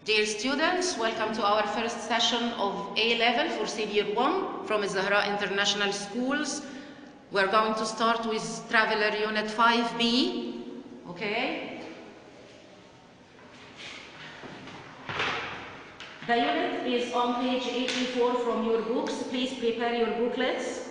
Dear students, welcome to our first session of A-Level for Senior 1 from Zahra International Schools. We're going to start with Traveler Unit 5B, okay? The unit is on page 84 from your books. Please prepare your booklets.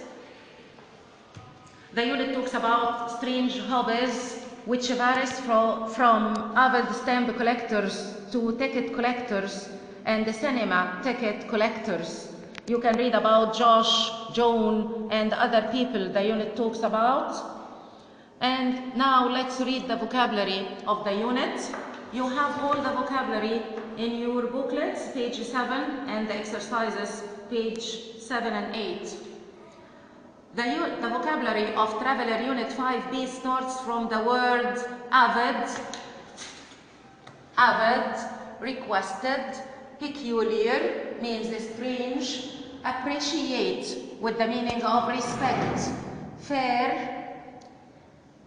The unit talks about strange hobbies which varies from avid stamp collectors to ticket collectors and the cinema ticket collectors. You can read about Josh, Joan, and other people the unit talks about. And now let's read the vocabulary of the unit. You have all the vocabulary in your booklets, page 7, and the exercises, page 7 and 8. The vocabulary of Traveler Unit 5B starts from the word avid, requested, peculiar, means strange, appreciate, with the meaning of respect, fair,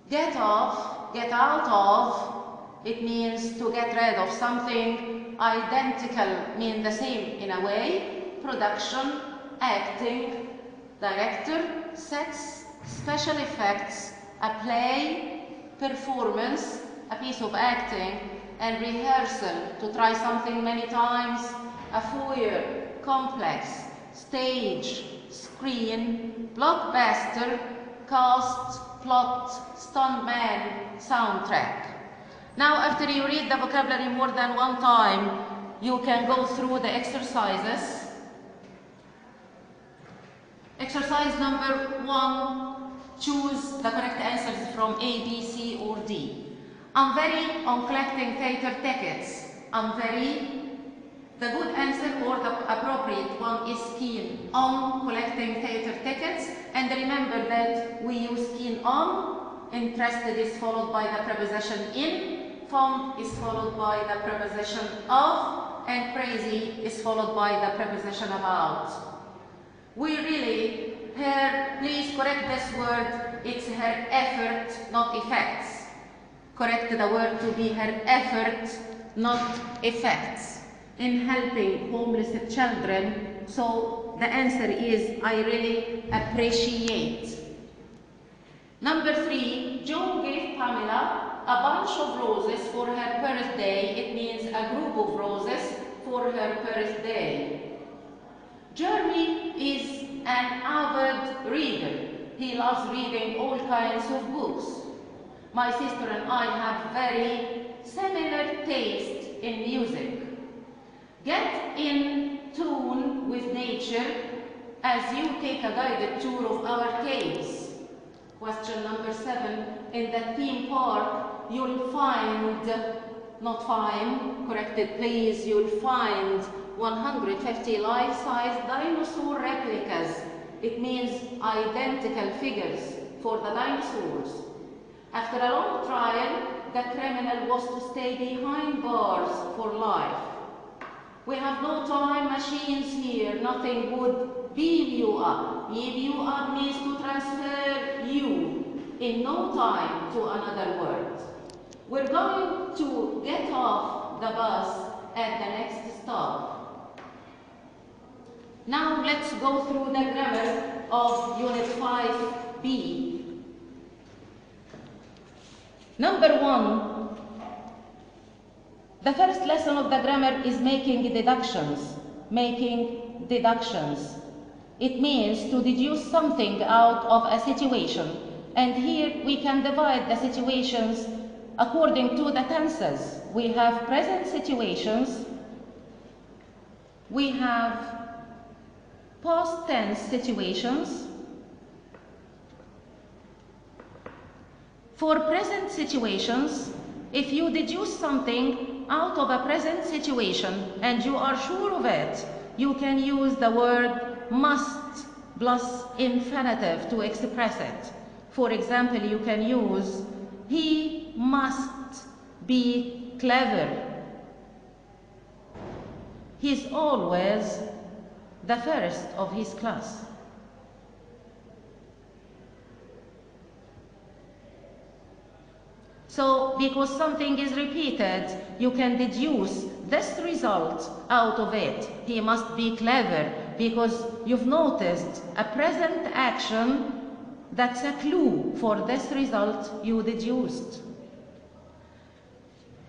get off, get out of, it means to get rid of something, identical, mean the same in a way, production, acting, director, sets, special effects, a play, performance, a piece of acting, and rehearsal, to try something many times, a foyer, complex, stage, screen, blockbuster, cast, plot, stuntman, soundtrack. Now, after you read the vocabulary more than one time, you can go through the exercises. Exercise number 1, choose the correct answers from A, B, C, or D. I'm very on collecting theater tickets. I'm very, the good answer or the appropriate one is keen on collecting theater tickets. And remember that we use keen on, interested is followed by the preposition in, fond is followed by the preposition of, and crazy is followed by the preposition about. We really, please correct this word, it's her effort, not effects. Correct the word to be her effort, not effects, in helping homeless children. So the answer is, I really appreciate. Number 3, Joan gave Pamela a bunch of roses for her birthday. It means a group of roses for her birthday. Jeremy is an avid reader. He loves reading all kinds of books. My sister and I have very similar taste in music. Get in tune with nature as you take a guided tour of our caves. Question number 7. In the theme park, you'll find, not find, corrected please, you'll find 150 life-size dinosaur replicas. It means identical figures for the dinosaurs. After a long trial, the criminal was to stay behind bars for life. We have no time machines here, nothing would beam you up. Beam you up means to transfer you in no time to another world. We're going to get off the bus at the next stop. Now let's go through the grammar of Unit 5B. Number 1, the first lesson of the grammar is making deductions. Making deductions. It means to deduce something out of a situation. And here we can divide the situations according to the tenses. We have present situations. We have past tense situations. For present situations, if you deduce something out of a present situation and you are sure of it, you can use the word must plus infinitive to express it. For example, you can use, he must be clever. He's always the first of his class. So, because something is repeated, you can deduce this result out of it. He must be clever because you've noticed a present action that's a clue for this result you deduced.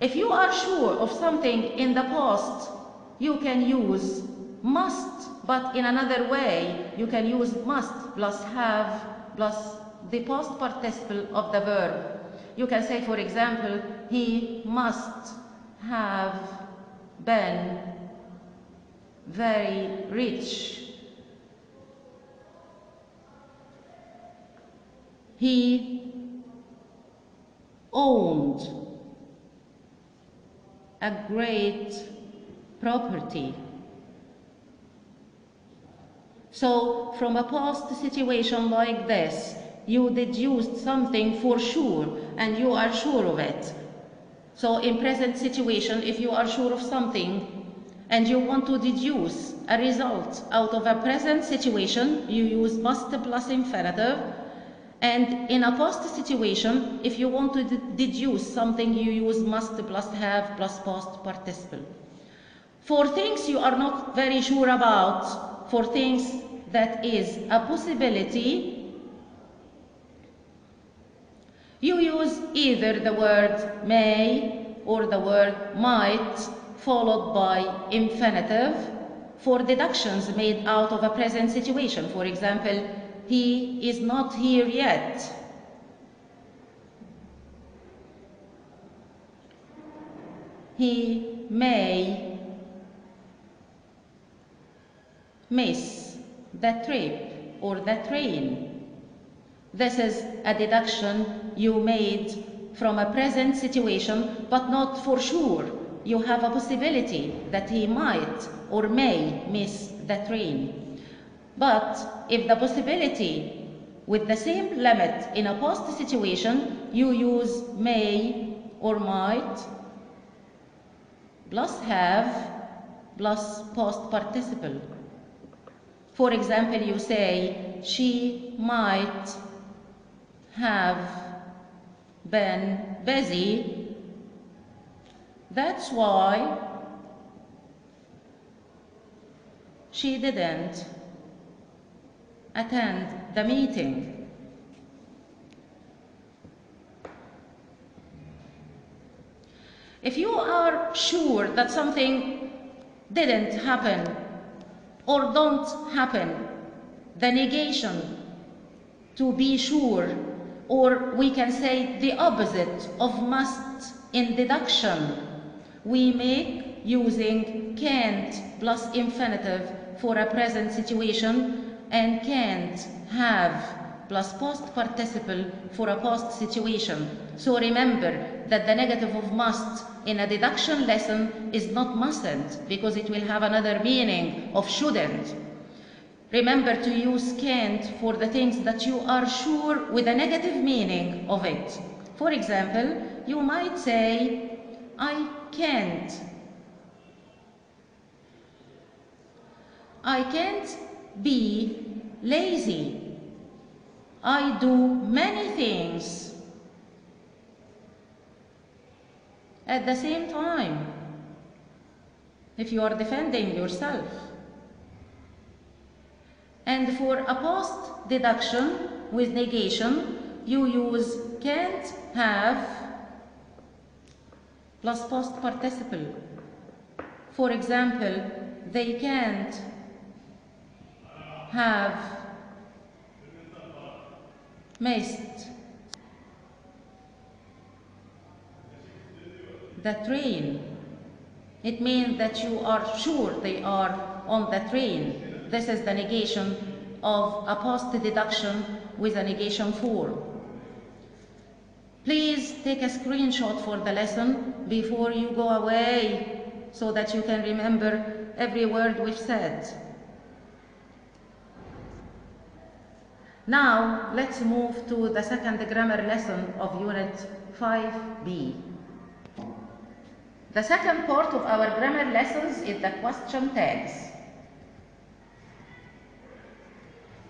If you are sure of something in the past, you can use must, but in another way, you can use must plus have plus the past participle of the verb. You can say, for example, he must have been very rich. He owned a great property. So from a past situation like this, you deduced something for sure and you are sure of it. So in present situation, if you are sure of something and you want to deduce a result out of a present situation, you use must plus infinitive. And in a past situation, if you want to deduce something, you use must plus have plus past participle. For things you are not very sure about, for things that is a possibility, you use either the word may or the word might followed by infinitive for deductions made out of a present situation. For example, he is not here yet. He may miss the trip or the train. This is a deduction you made from a present situation, but not for sure. You have a possibility that he might or may miss the train. But if the possibility with the same limit in a past situation, you use may or might plus have plus past participle. For example, you say, she might have been busy. That's why she didn't attend the meeting. If you are sure that something didn't happen or don't happen, the negation to be sure, or we can say the opposite of must in deduction, we make using can't plus infinitive for a present situation and can't have plus past participle for a past situation. So remember that the negative of must in a deduction lesson is not mustn't, because it will have another meaning of shouldn't. Remember to use can't for the things that you are sure with a negative meaning of it. For example, you might say, I can't be lazy. I do many things at the same time. If you are defending yourself. And for a past deduction with negation, you use can't have plus past participle. For example, they can't have missed the train. It means that you are sure they are on the train. This is the negation of a past deduction with a negation for. Please take a screenshot for the lesson before you go away so that you can remember every word we've said. Now, let's move to the second grammar lesson of Unit 5B. The second part of our grammar lessons is the question tags.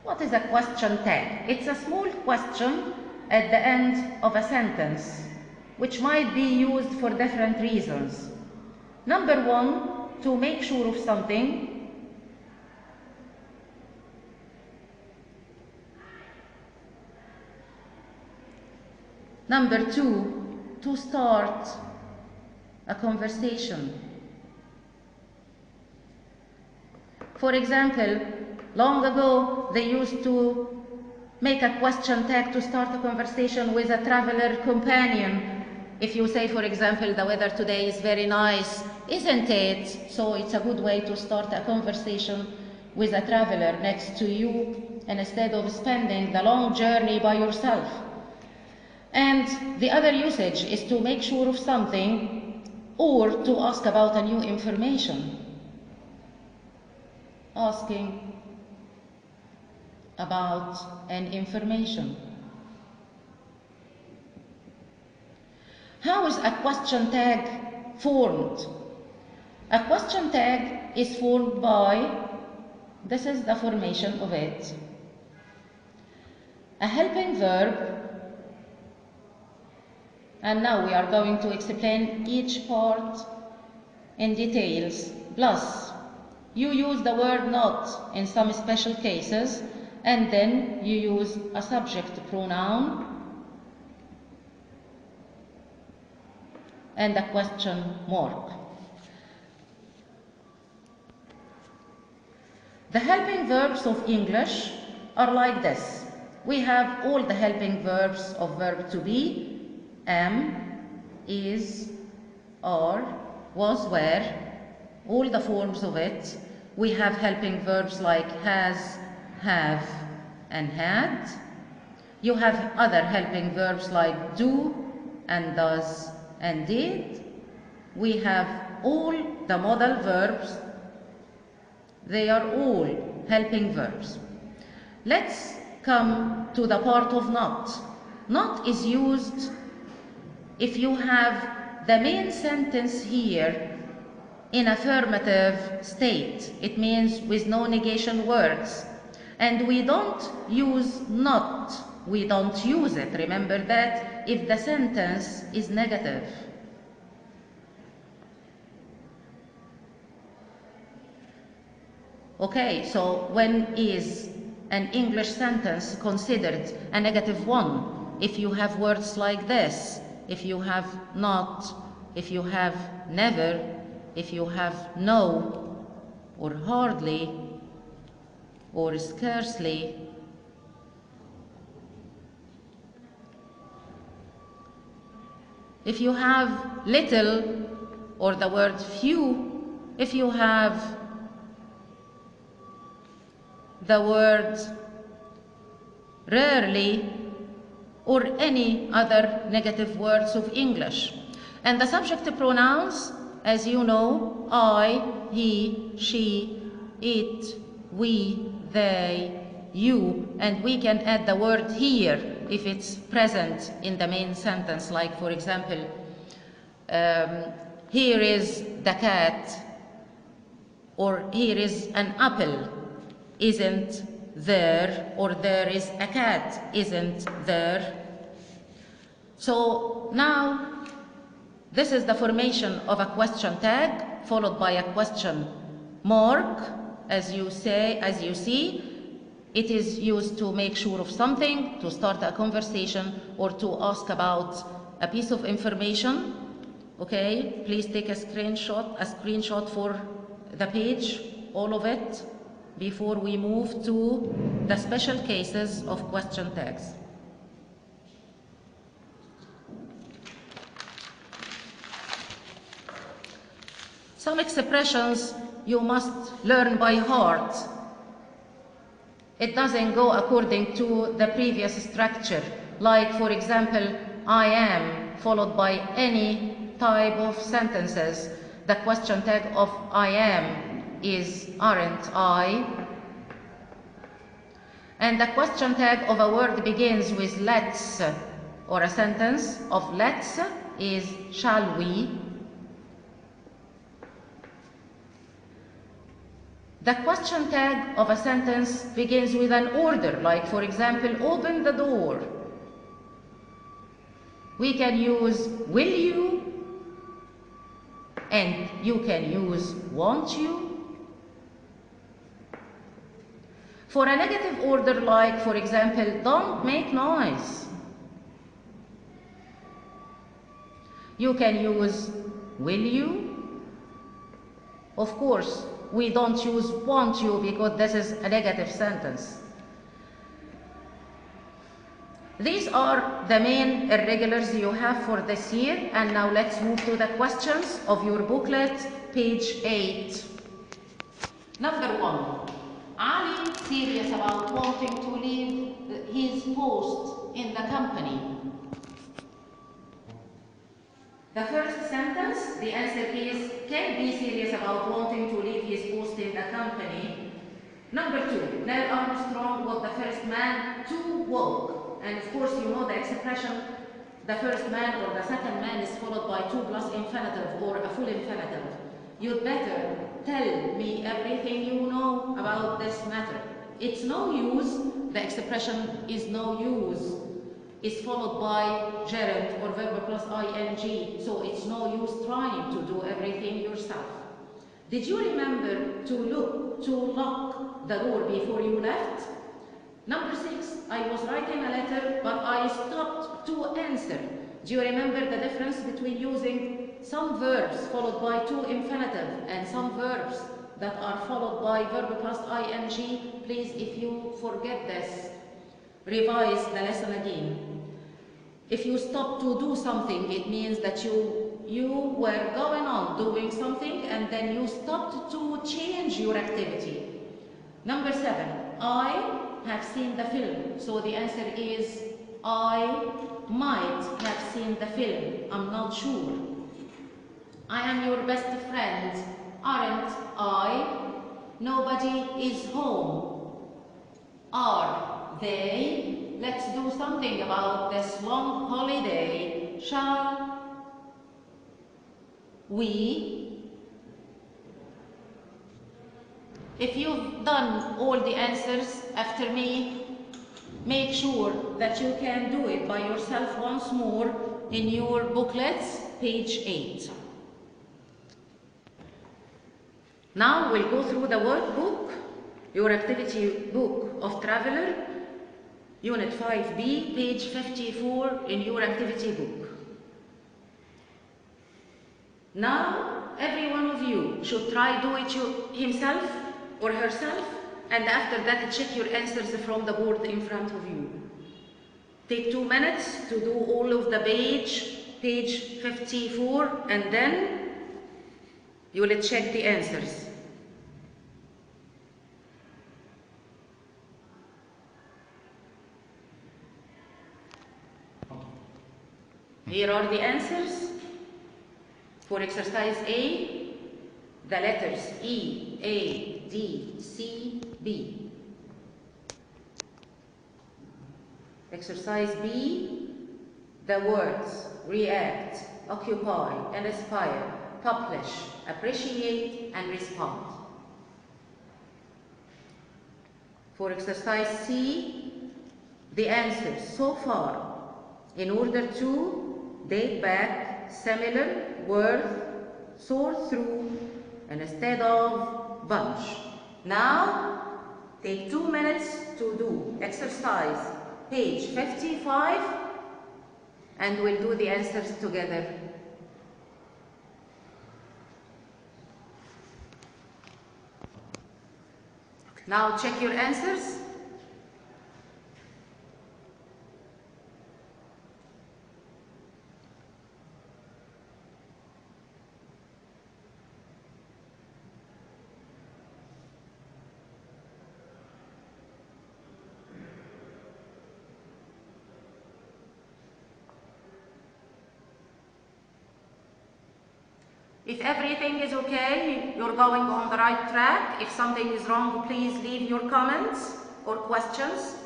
What is a question tag? It's a small question at the end of a sentence, which might be used for different reasons. Number one, to make sure of something. Number two, to start a conversation. For example, long ago they used to make a question tag to start a conversation with a traveler companion. If you say, for example, the weather today is very nice, isn't it? So it's a good way to start a conversation with a traveler next to you instead of spending the long journey by yourself. And the other usage is to make sure of something or to ask about a new information. Asking about an information. How is a question tag formed? A question tag is formed by, this is the formation of it. A helping verb, and now we are going to explain each part in details, plus you use the word not in some special cases, and then you use a subject pronoun and a question mark. The helping verbs of English are like this. We have all the helping verbs of verb to be, am, is, are, was, were, all the forms of it. We have helping verbs like has, have, and had. You have other helping verbs like do, and does, and did. We have all the modal verbs. They are all helping verbs. Let's come to the part of not. Not is used if you have the main sentence here in affirmative state. It means with no negation words. And we don't use not. We don't use it. Remember that if the sentence is negative. Okay, so when is an English sentence considered a negative one? If you have words like this, if you have not, if you have never, if you have no, or hardly, or scarcely. If you have little, or the word few, if you have the word rarely, or any other negative words of English. And the subject pronouns, as you know, I, he, she, it, we, they, you, and we can add the word here if it's present in the main sentence, like for example, here is the cat, or here is an apple, isn't there, or there is a cat, isn't there. So now this is the formation of a question tag followed by a question mark. As you see, it is used to make sure of something, to start a conversation, or to ask about a piece of information. Okay, please take a screenshot for the page, all of it, before we move to the special cases of question tags. Some expressions you must learn by heart. It doesn't go according to the previous structure, like for example, I am, followed by any type of sentences. The question tag of I am is aren't I, and the question tag of a word begins with let's, or a sentence of let's is shall we. The question tag of a sentence begins with an order, like for example, open the door. We can use will you, and you can use won't you. For a negative order, like for example, don't make noise, you can use will you. Of course, we don't use won't you because this is a negative sentence. These are the main irregulars you have for this year, and now let's move to the questions of your booklet, page 8. Number 1. Ali serious about wanting to leave his post in the company. The first sentence, the answer is can be serious about wanting to leave his post in the company. Number 2, Neil Armstrong was the first man to walk. And of course, you know the expression, the first man or the second man is followed by 2 plus infinitive or a full infinitive. You'd better tell me everything you know about this matter. It's no use, the expression is no use, is followed by gerund or verb plus ing, so it's no use trying to do everything yourself. Did you remember to lock the door before you left? Number 6, I was writing a letter, but I stopped to answer. Do you remember the difference between using some verbs followed by 2 infinitive and some verbs that are followed by verb plus ing? Please, if you forget this, revise the lesson again. If you stop to do something, it means that you were going on doing something and then you stopped to change your activity. Number 7, I have seen the film. So the answer is I might have seen the film. I'm not sure. I am your best friend. Aren't I? Nobody is home. Are they? Let's do something about this long holiday. Shall we? If you've done all the answers after me, make sure that you can do it by yourself once more in your booklets, page 8. Now we'll go through the workbook, your activity book of Traveler, Unit 5B, page 54 in your activity book. Now, every one of you should try do it himself or herself, and after that check your answers from the board in front of you. Take 2 minutes to do all of the page 54, and then you will check the answers. Here are the answers. For exercise A, the letters E, A, D, C, B. Exercise B, the words react, occupy, inspire, publish, appreciate, and respond. For exercise C, the answers so far in order to date back, similar, worth, sort through, instead of bunch. Now, take 2 minutes to do exercise page 55, and we'll do the answers together. Now check your answers. If everything is okay, you're going on the right track. If something is wrong, please leave your comments or questions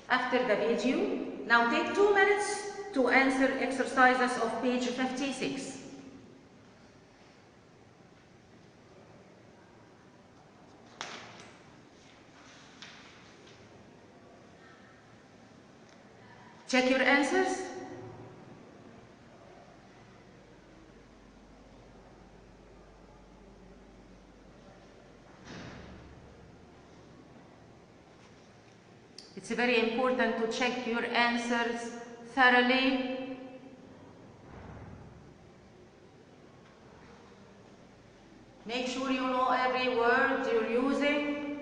after the video. Now take 2 minutes to answer exercises of page 56. Check your answers. It's very important to check your answers thoroughly. Make sure you know every word you're using.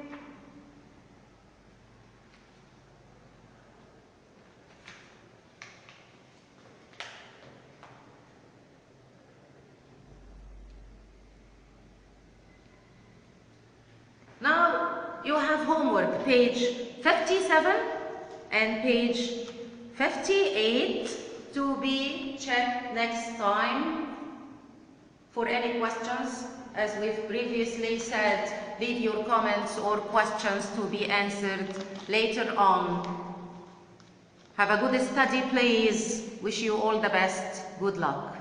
Now you have homework, page 57 and page 58 to be checked next time. For any questions, as we've previously said, leave your comments or questions to be answered later on. Have a good study, please. Wish you all the best. Good luck.